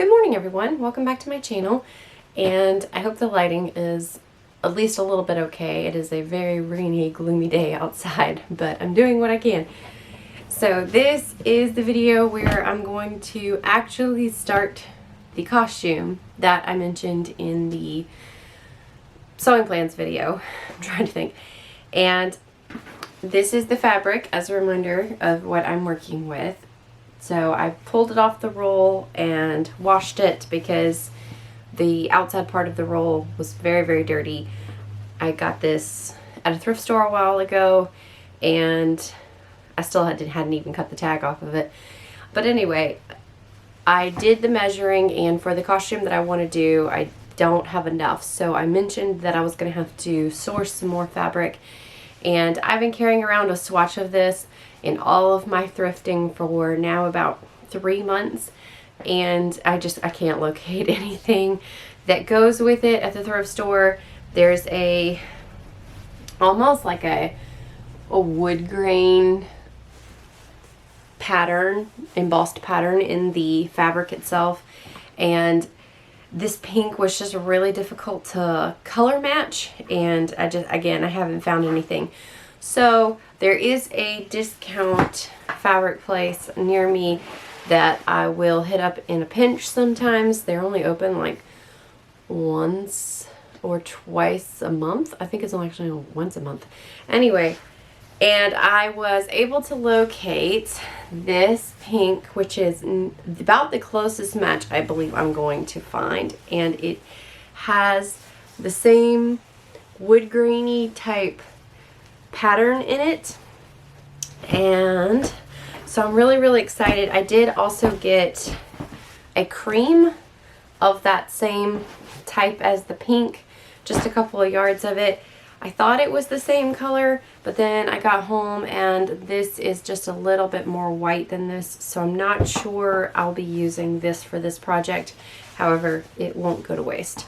Good morning everyone, welcome back to my channel, and I hope the lighting is at least a little bit okay. It is a very rainy, gloomy day outside, but I'm doing what I can. So this is the video where I'm going to actually start the costume that I mentioned in the sewing plans video. I'm trying to think. And this is the fabric as a reminder of what I'm working with. So I pulled it off the roll and washed it because the outside part of the roll was very, very dirty. I got this at a thrift store a while ago and I still hadn't even cut the tag off of it. But anyway, I did the measuring, and for the costume that I want to do, I don't have enough. So I mentioned that I was going to have to source some more fabric, and I've been carrying around a swatch of this in all of my thrifting for now about 3 months, and I can't locate anything that goes with it at the thrift store. There's almost like a wood grain pattern, embossed pattern in the fabric itself, and this pink was just really difficult to color match, and I haven't found anything. So there is a discount fabric place near me that I will hit up in a pinch sometimes. They're only open like once or twice a month. I think it's only actually once a month. Anyway, and I was able to locate this pink, which is about the closest match I believe I'm going to find. And it has the same wood grainy type pattern in it. And so I'm really, really excited. I did also get a cream of that same type as the pink, just a couple of yards of it. I thought it was the same color, but then I got home and this is just a little bit more white than this, so I'm not sure I'll be using this for this project. However, it won't go to waste.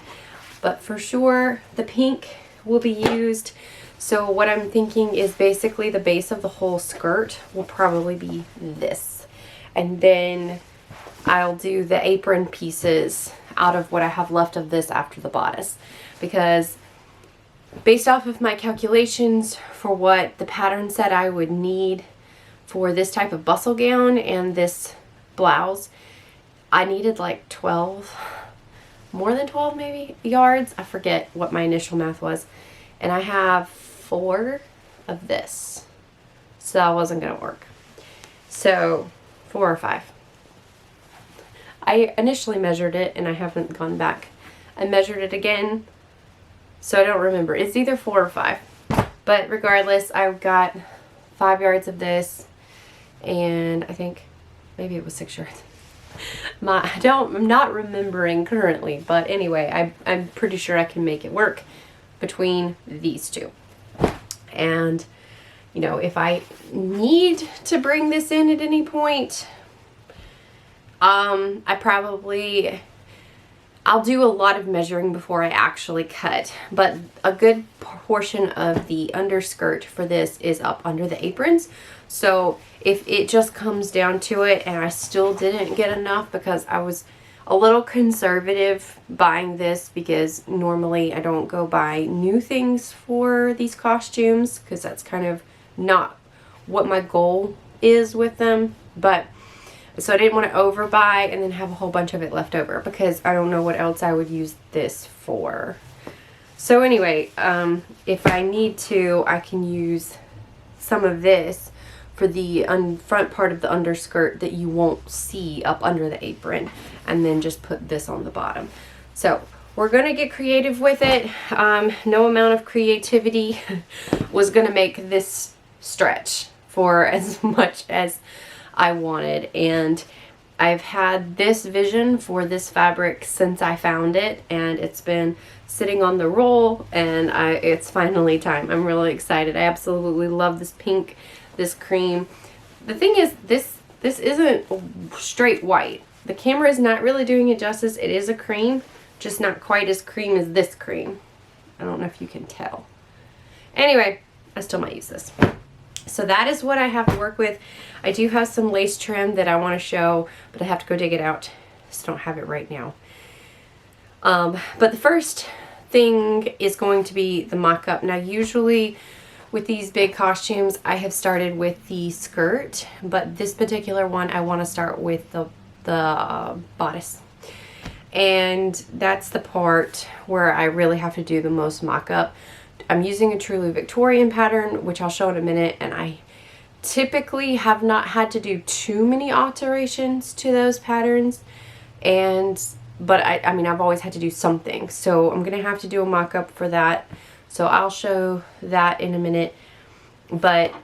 But for sure, the pink will be used. So what I'm thinking is basically the base of the whole skirt will probably be this. And then I'll do the apron pieces out of what I have left of this after the bodice, because based off of my calculations for what the pattern said I would need for this type of bustle gown and this blouse, I needed like 12, more than 12 maybe, yards. I forget what my initial math was. And I have 4 of this. So that wasn't going to work. So 4 or 5. I initially measured it and I haven't gone back. I measured it again, so I don't remember. It's either 4 or 5. But regardless, I've got 5 yards of this, and I think maybe it was 6 yards. I'm not remembering currently, but anyway, I'm pretty sure I can make it work between these two. And you know, if I need to bring this in at any point, I'll do a lot of measuring before I actually cut, but a good portion of the underskirt for this is up under the aprons. So if it just comes down to it and I still didn't get enough, because I was a little conservative buying this, because normally I don't go buy new things for these costumes because that's kind of not what my goal is with them. But so I didn't want to overbuy and then have a whole bunch of it left over, because I don't know what else I would use this for. So anyway, if I need to, I can use some of this for the front part of the underskirt that you won't see up under the apron, and then just put this on the bottom. So we're going to get creative with it. No amount of creativity was going to make this stretch for as much as I wanted, and I've had this vision for this fabric since I found it, and it's been sitting on the roll, and it's finally time. I'm really excited. I absolutely love this pink, this cream. The thing is, this isn't straight white. The camera is not really doing it justice. It is a cream, just not quite as cream as this cream. I don't know if you can tell. Anyway, I still might use this. So that is what I have to work with. I do have some lace trim that I want to show, but I have to go dig it out. just don't have it right now. But the first thing is going to be the mock-up. Now usually with these big costumes I have started with the skirt, but this particular one I want to start with the bodice. And that's the part where I really have to do the most mock-up. I'm using a Truly Victorian pattern, which I'll show in a minute, and I typically have not had to do too many alterations to those patterns, but I mean I've always had to do something, so I'm gonna have to do a mock-up for that, so I'll show that in a minute. But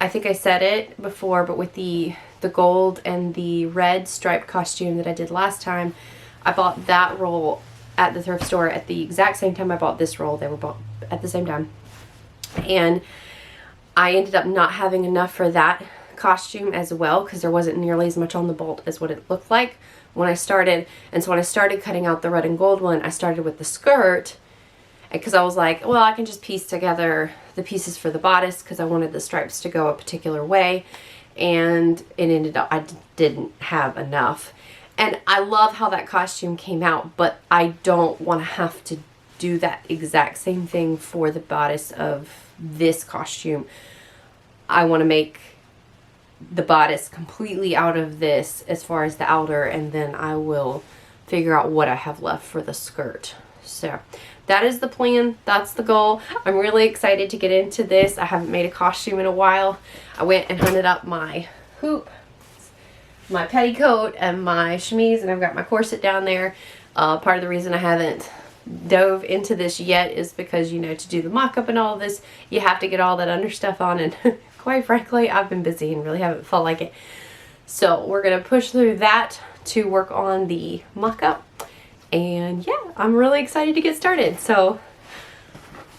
I think I said it before, but with the gold and the red striped costume that I did last time, I bought that roll at the thrift store at the exact same time I bought this roll. They were bought at the same time. And I ended up not having enough for that costume as well, because there wasn't nearly as much on the bolt as what it looked like when I started. And so when I started cutting out the red and gold one, I started with the skirt, because I was like, well, I can just piece together the pieces for the bodice, because I wanted the stripes to go a particular way. And it ended up, I didn't have enough. And I love how that costume came out, but I don't want to have to do that exact same thing for the bodice of this costume. I want to make the bodice completely out of this as far as the outer, and then I will figure out what I have left for the skirt. So that is the plan. That's the goal. I'm really excited to get into this. I haven't made a costume in a while. I went and hunted up my hoop, my petticoat, and my chemise, and I've got my corset down there. Part of the reason I haven't dove into this yet is because, you know, to do the mock-up and all of this, you have to get all that under stuff on, and quite frankly, I've been busy and really haven't felt like it. So we're going to push through that to work on the mock-up. And yeah, I'm really excited to get started. So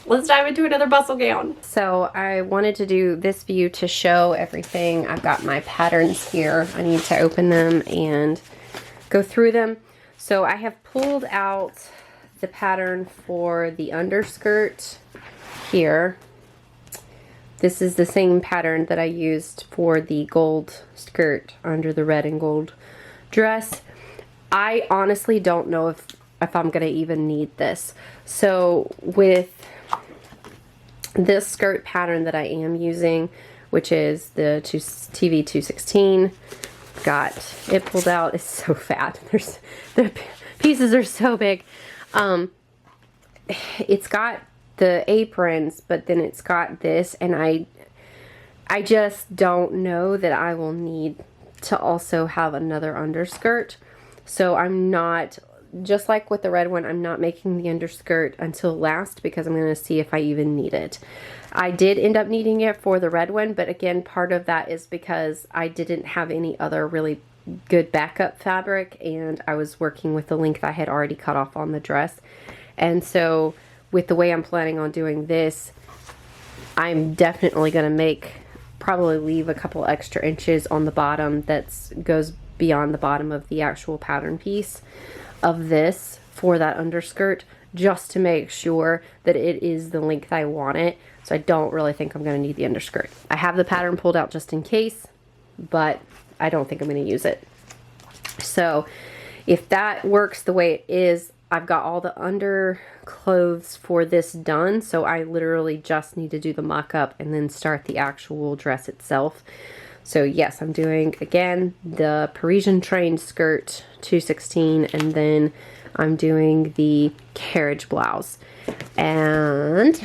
let's dive into another bustle gown. So I wanted to do this view to show everything. I've got my patterns here. I need to open them and go through them. So I have pulled out the pattern for the underskirt here. This is the same pattern that I used for the gold skirt under the red and gold dress. I honestly don't know if I'm going to even need this. So with this skirt pattern that I am using, which is the TV 216, got it pulled out. It's so fat. The pieces are so big. It's got the aprons, but then it's got this, and I just don't know that I will need to also have another underskirt. So I'm not, just like with the red one, I'm not making the underskirt until last, because I'm going to see if I even need it. I did end up needing it for the red one, but again, part of that is because I didn't have any other really good backup fabric, and I was working with the length I had already cut off on the dress. And so with the way I'm planning on doing this, I'm definitely going to probably leave a couple extra inches on the bottom that goes beyond the bottom of the actual pattern piece of this for that underskirt, just to make sure that it is the length I want it. So I don't really think I'm going to need the underskirt. I have the pattern pulled out just in case, but I don't think I'm going to use it. So if that works the way it is, I've got all the underclothes for this done. So I literally just need to do the mock-up and then start the actual dress itself. So yes, I'm doing, again, the Parisian trained skirt 216, and then I'm doing the carriage blouse. And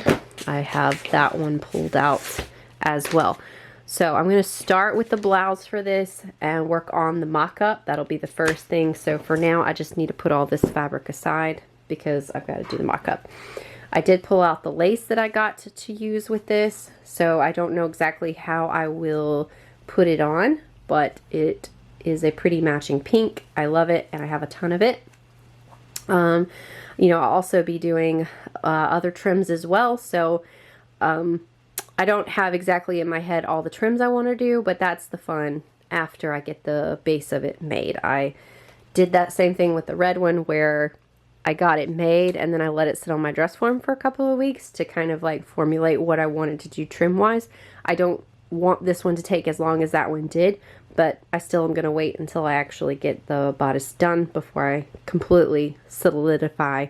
I have that one pulled out as well. So I'm going to start with the blouse for this and work on the mock-up. That'll be the first thing. So for now, I just need to put all this fabric aside because I've got to do the mock-up. I did pull out the lace that I got to use with this, so I don't know exactly how I will put it on, but it is a pretty matching pink. I love it, and I have a ton of it. You know, I'll also be doing other trims as well, so I don't have exactly in my head all the trims I want to do, but that's the fun after I get the base of it made. I did that same thing with the red one where I got it made and then I let it sit on my dress form for a couple of weeks to kind of like formulate what I wanted to do trim wise. I don't want this one to take as long as that one did, but I still am going to wait until I actually get the bodice done before I completely solidify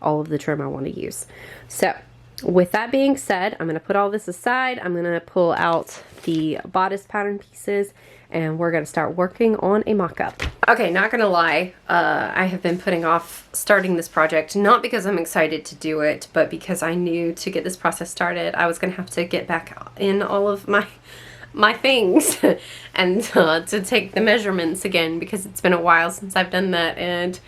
all of the trim I want to use. So with that being said, I'm going to put all this aside. I'm going to pull out the bodice pattern pieces and we're going to start working on a mock-up. Okay, not going to lie, I have been putting off starting this project, not because I'm excited to do it, but because I knew to get this process started, I was going to have to get back in all of my things and to take the measurements again, because it's been a while since I've done that, and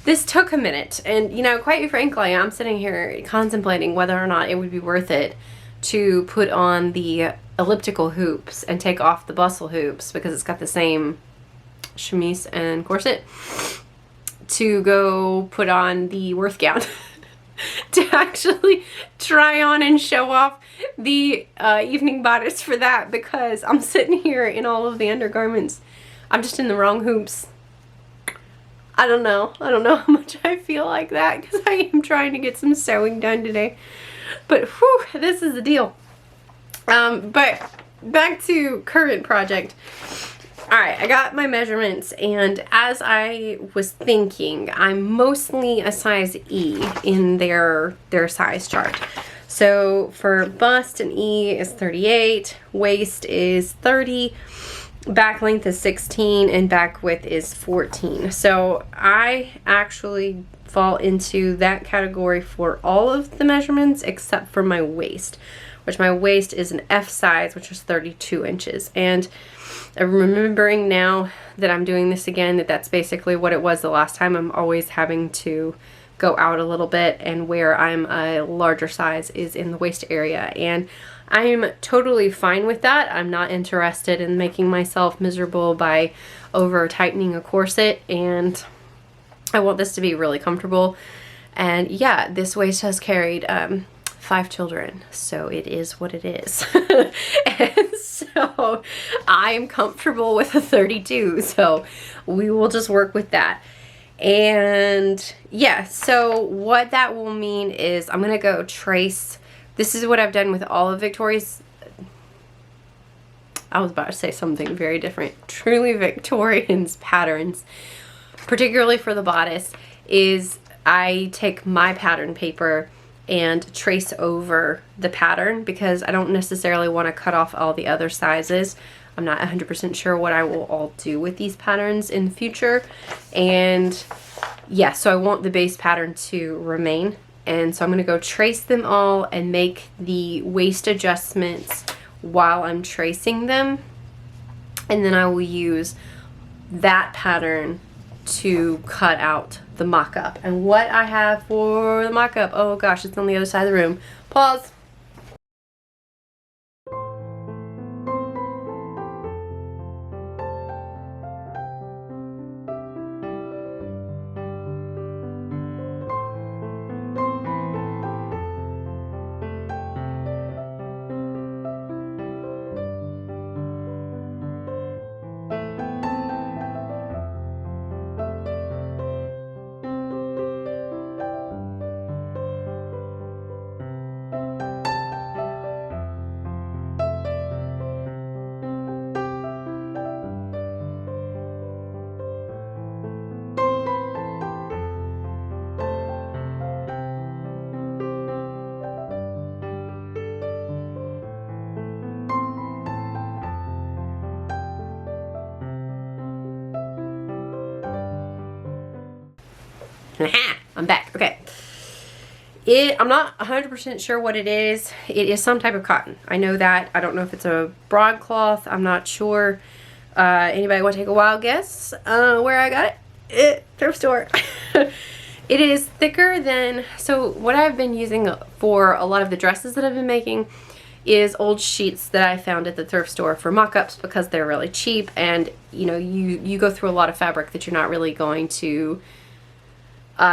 this took a minute. And you know, quite frankly, I'm sitting here contemplating whether or not it would be worth it to put on the elliptical hoops and take off the bustle hoops, because it's got the same chemise and corset, to go put on the Worth gown to actually try on and show off the evening bodice for that, because I'm sitting here in all of the undergarments. I'm just in the wrong hoops. I don't know how much I feel like that, because I am trying to get some sewing done today. But whew, this is the deal. But back to current project. Alright, I got my measurements, and as I was thinking, I'm mostly a size E in their size chart. So for bust, an E is 38, waist is 30, back length is 16, and back width is 14. So I actually fall into that category for all of the measurements except for my waist, which my waist is an F size, which is 32 inches. And I'm remembering now that I'm doing this again, that's basically what it was the last time. I'm always having to go out a little bit, and where I'm a larger size is in the waist area. And I'm totally fine with that. I'm not interested in making myself miserable by over tightening a corset, and I want this to be really comfortable. And yeah, this waist has carried 5 children, so it is what it is. And so I'm comfortable with a 32, so we will just work with that. And yeah, so what that will mean is I'm gonna go trace. This is what I've done with all of Victoria's, I was about to say something very different, Truly Victorian's patterns, particularly for the bodice, is I take my pattern paper and trace over the pattern, because I don't necessarily want to cut off all the other sizes. I'm not 100% sure what I will all do with these patterns in the future. And yeah, so I want the base pattern to remain. And so I'm going to go trace them all and make the waist adjustments while I'm tracing them. And then I will use that pattern to cut out the mock-up. And what I have for the mock-up, oh gosh, it's on the other side of the room. Pause. I'm back. Okay. I'm not 100% sure what it is. It is some type of cotton. I know that. I don't know if it's a broadcloth. I'm not sure. Anybody want to take a wild guess where I got it? Thrift store. It is thicker than, so what I've been using for a lot of the dresses that I've been making is old sheets that I found at the thrift store for mock-ups, because they're really cheap, and you know, you go through a lot of fabric that you're not really going to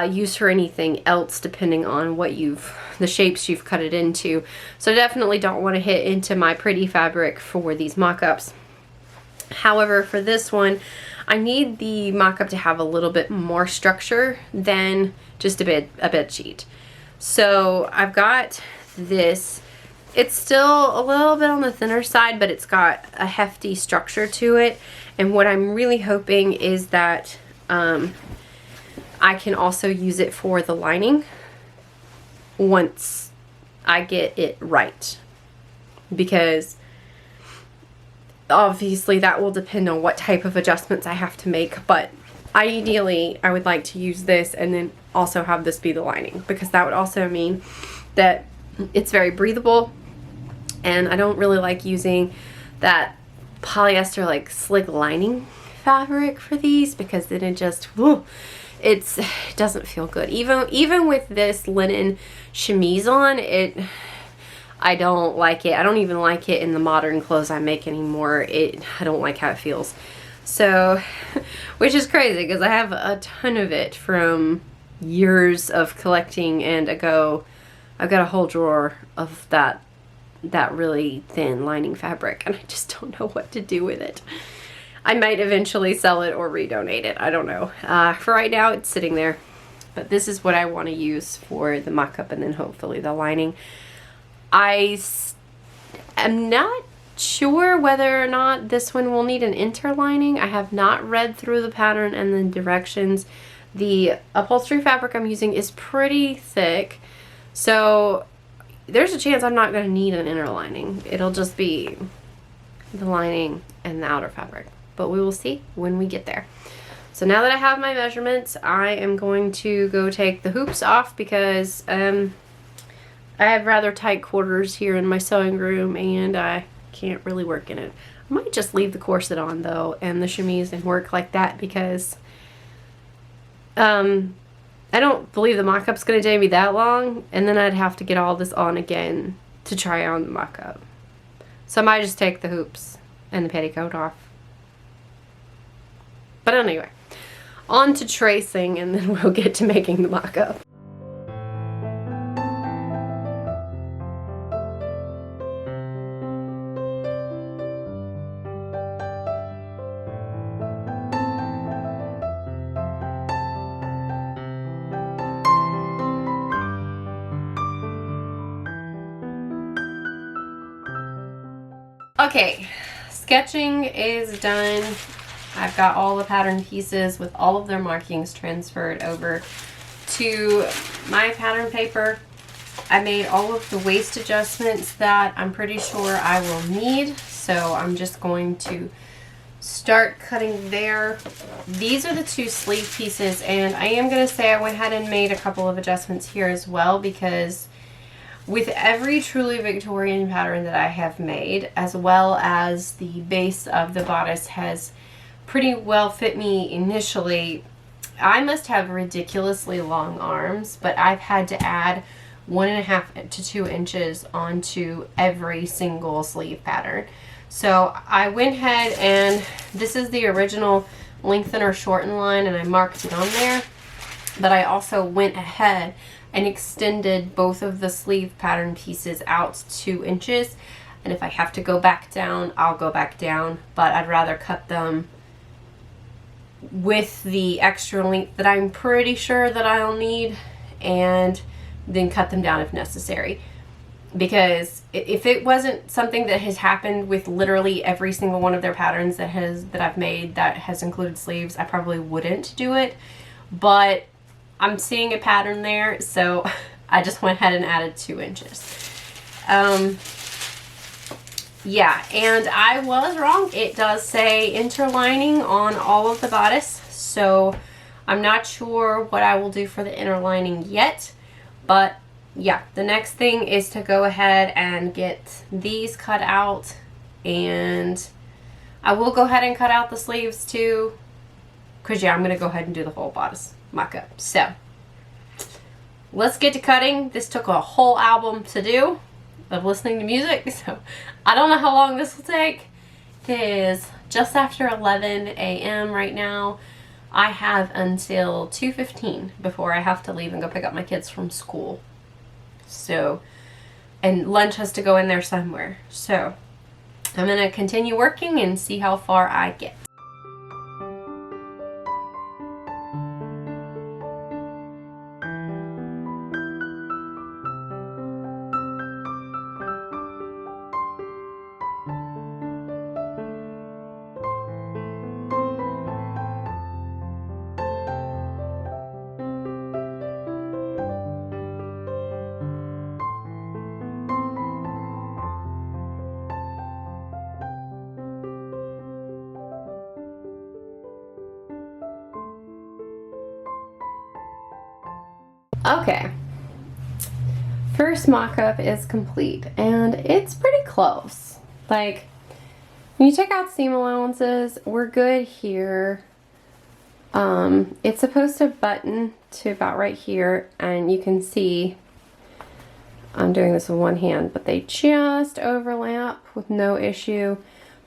use for anything else, depending on what the shapes you've cut it into. So I definitely don't want to hit into my pretty fabric for these mock-ups. However, for this one, I need the mock-up to have a little bit more structure than just a bed sheet. So I've got this It's still a little bit on the thinner side, but it's got a hefty structure to it. And what I'm really hoping is that I can also use it for the lining once I get it right. Because obviously that will depend on what type of adjustments I have to make, but ideally I would like to use this and then also have this be the lining, because that would also mean that it's very breathable. And I don't really like using that polyester like slick lining fabric for these, because then it just, whew, it doesn't feel good. Even with this linen chemise on, I don't like it. I don't even like it in the modern clothes I make anymore. I don't like how it feels. So, which is crazy because I have a ton of it from years of collecting, and I've got a whole drawer of that really thin lining fabric, and I just don't know what to do with it. I might eventually sell it or redonate it. I don't know. For right now, it's sitting there. But this is what I want to use for the mock-up and then hopefully the lining. I am not sure whether or not this one will need an interlining. I have not read through the pattern and the directions. The upholstery fabric I'm using is pretty thick, so there's a chance I'm not going to need an inner lining. It'll just be the lining and the outer fabric. But we will see when we get there. So now that I have my measurements, I am going to go take the hoops off, because I have rather tight quarters here in my sewing room and I can't really work in it. I might just leave the corset on though and the chemise and work like that, because I don't believe the mock-up's going to take me that long, and then I'd have to get all this on again to try on the mock-up. So I might just take the hoops and the petticoat off. But anyway, on to tracing, and then we'll get to making the mock-up. Okay, sketching is done. I've got all the pattern pieces with all of their markings transferred over to my pattern paper. I made all of the waist adjustments that I'm pretty sure I will need, so I'm just going to start cutting there. These are the two sleeve pieces, and I am going to say I went ahead and made a couple of adjustments here as well, because with every Truly Victorian pattern that I have made, as well as the base of the bodice has pretty well fit me initially, I must have ridiculously long arms, but I've had to add 1.5 to 2 inches onto every single sleeve pattern. So I went ahead, and this is the original lengthen or shorten line, and I marked it on there, but I also went ahead and extended both of the sleeve pattern pieces out 2 inches. And if I have to go back down, I'll go back down, but I'd rather cut them with the extra length that I'm pretty sure that I'll need, and then cut them down if necessary. Because if it wasn't something that has happened with literally every single one of their patterns that I've made that has included sleeves, I probably wouldn't do it. But I'm seeing a pattern there, so I just went ahead and added 2 inches. Yeah, and I was wrong. It does say interlining on all of the bodice, so I'm not sure what I will do for the interlining yet. But yeah, the next thing is to go ahead and get these cut out, and I will go ahead and cut out the sleeves too, because yeah, I'm going to go ahead and do the whole bodice mock-up. So let's get to cutting. This took a whole album to do of listening to music, so I don't know how long this will take. It is just after 11 a.m. right now. I have until 2:15 before I have to leave and go pick up my kids from school. So, and lunch has to go in there somewhere. So I'm going to continue working and see how far I get. Okay. First mock-up is complete, and it's pretty close. Like, when you take out seam allowances, we're good here. It's supposed to button to about right here, and you can see I'm doing this with one hand, but they just overlap with no issue.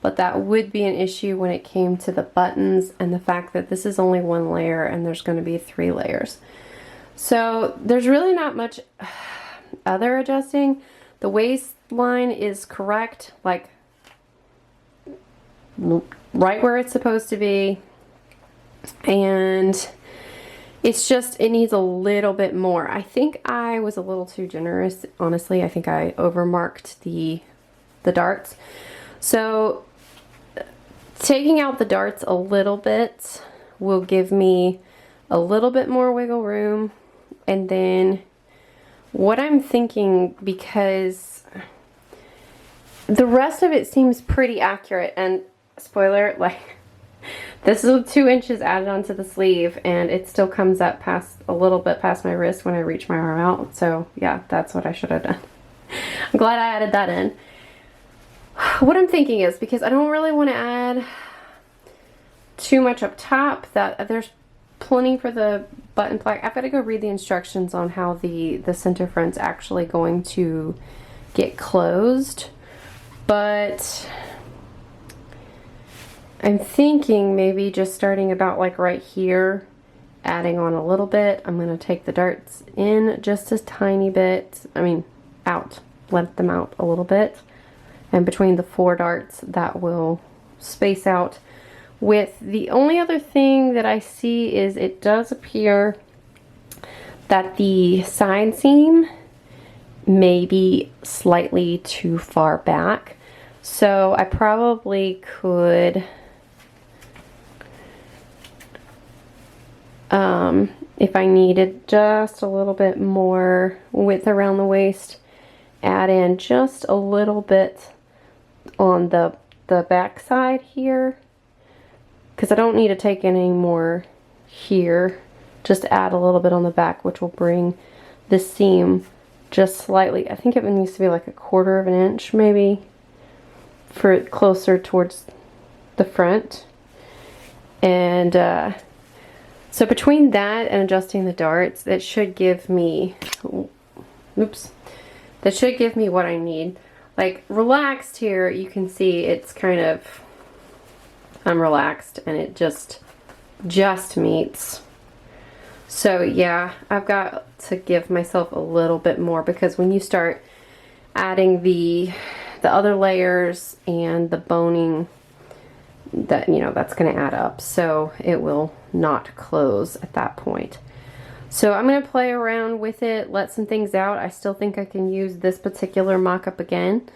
But that would be an issue when it came to the buttons and the fact that this is only one layer and there's going to be 3 layers. So there's really not much other adjusting. The waistline is correct, like right where it's supposed to be. And it's just, it needs a little bit more. I think I was a little too generous, honestly. I think I overmarked the darts. So taking out the darts a little bit will give me a little bit more wiggle room. And then what I'm thinking, because the rest of it seems pretty accurate, and spoiler, like, this is 2 inches added onto the sleeve, and it still comes up past a little bit past my wrist when I reach my arm out. So yeah, that's what I should have done. I'm glad I added that in. What I'm thinking is, because I don't really want to add too much up top, that there's plenty for the button plaque. I've got to go read the instructions on how the center front's actually going to get closed, but I'm thinking maybe just starting about like right here, adding on a little bit. I'm going to take the darts in just a tiny bit, I mean out, let them out a little bit, and between the 4 darts that will space out. With the only other thing that I see is it does appear that the side seam may be slightly too far back. So I probably could, if I needed just a little bit more width around the waist, add in just a little bit on the back side here, because I don't need to take any more here. Just add a little bit on the back, which will bring the seam just slightly. I think it needs to be like 1/4 of an inch maybe, for it closer towards the front. And so between that and adjusting the darts, that should give me, oops, that should give me what I need. Like, relaxed here, you can see it's kind of, I'm relaxed, and it just meets. So yeah, I've got to give myself a little bit more, because when you start adding the other layers and the boning, that, you know, that's going to add up, so it will not close at that point. So I'm going to play around with it, let some things out. I still think I can use this particular mock-up again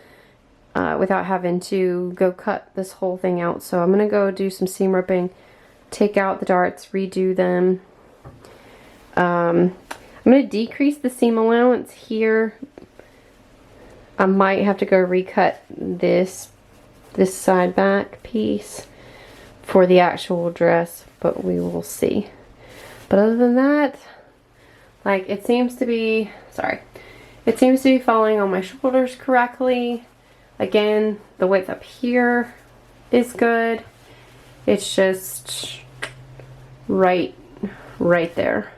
without having to go cut this whole thing out. So I'm going to go do some seam ripping, take out the darts, redo them. I'm going to decrease the seam allowance here. I might have to go recut this side back piece for the actual dress, but we will see. But other than that, like, it seems to be, it seems to be falling on my shoulders correctly. Again, the width up here is good. It's just right there.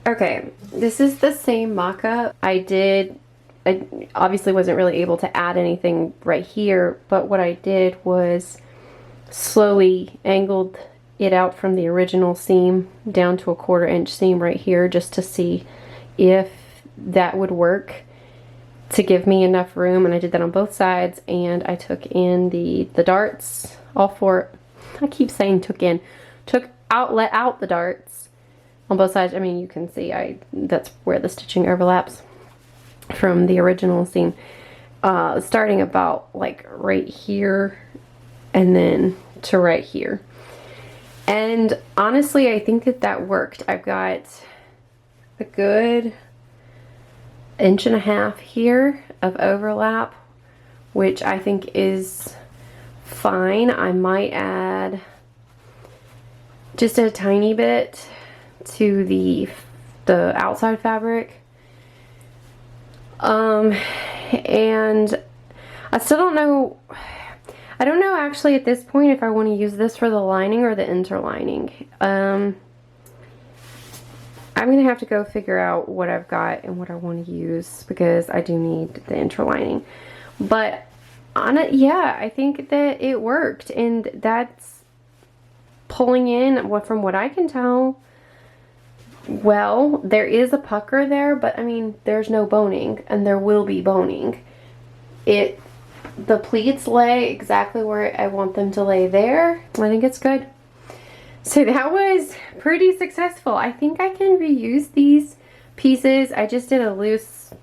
Okay, this is the same mock-up. I obviously wasn't really able to add anything right here, but what I did was slowly angled it out from the original seam down to a 1/4 inch seam right here, just to see if that would work to give me enough room. And I did that on both sides, and I took in the darts, all 4. I keep saying let out the darts on both sides. I mean, you can see that's where the stitching overlaps from the original seam, starting about like right here and then to right here. And honestly, I think that worked. I've got a good 1.5 inches here of overlap, which I think is fine. I might add just a tiny bit to the the outside fabric. And I still don't know, I don't know actually at this point if I want to use this for the lining or the interlining. I'm going to have to go figure out what I've got and what I want to use, because I do need the interlining. But on it, yeah, I think that it worked, and that's pulling in, from what I can tell, well, there is a pucker there, but I mean, there's no boning, and there will be boning. The pleats lay exactly where I want them to lay there. I think it's good. So that was pretty successful. I think I can reuse these pieces. I just did a loose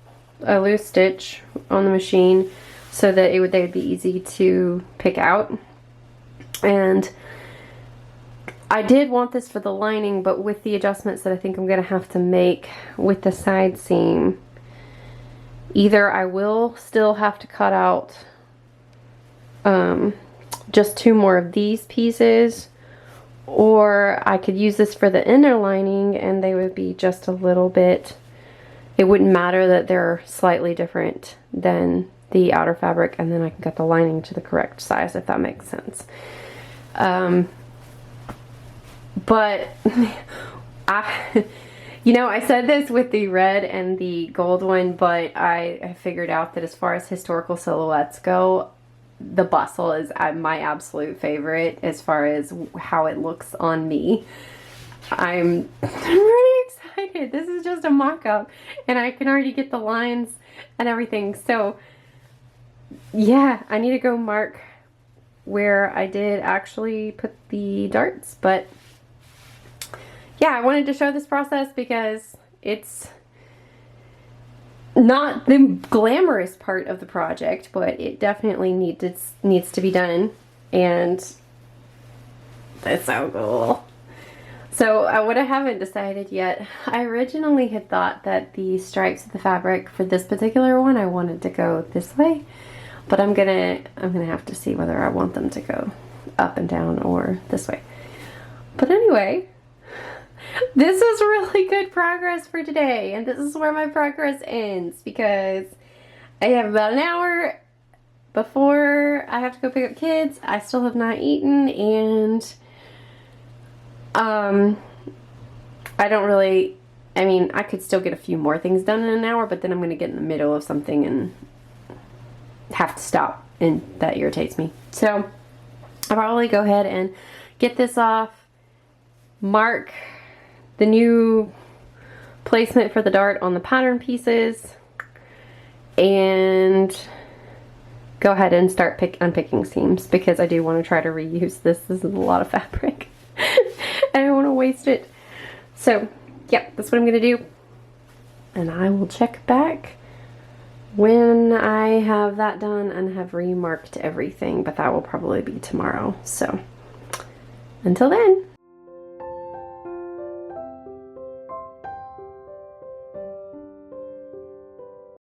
stitch on the machine so that they would be easy to pick out. And I did want this for the lining, but with the adjustments that I think I'm going to have to make with the side seam, either I will still have to cut out just 2 more of these pieces, or I could use this for the inner lining and they would be just a little bit, it wouldn't matter that they're slightly different than the outer fabric, and then I can cut the lining to the correct size, if that makes sense. But you know, I said this with the red and the gold one, but I figured out that as far as historical silhouettes go, the Bustle is my absolute favorite as far as how it looks on me. I'm really excited. This is just a mock-up, and I can already get the lines and everything. So yeah, I need to go mark where I did actually put the darts, but yeah, I wanted to show this process because it's not the glamorous part of the project, but it definitely needs to be done, and it's so cool. So what I haven't decided yet, I originally had thought that the stripes of the fabric for this particular one, I wanted to go this way, but I'm gonna have to see whether I want them to go up and down or this way. But anyway, this is really good progress for today, and this is where my progress ends, because I have about an hour before I have to go pick up kids. I still have not eaten, and I don't really, I mean, I could still get a few more things done in an hour, but then I'm going to get in the middle of something and have to stop, and that irritates me. So I'll probably go ahead and get this off, mark the new placement for the dart on the pattern pieces, and go ahead and start unpicking seams, because I do want to try to reuse this. This is a lot of fabric. I don't want to waste it. So yeah, that's what I'm going to do, and I will check back when I have that done and have remarked everything, but that will probably be tomorrow. So until then.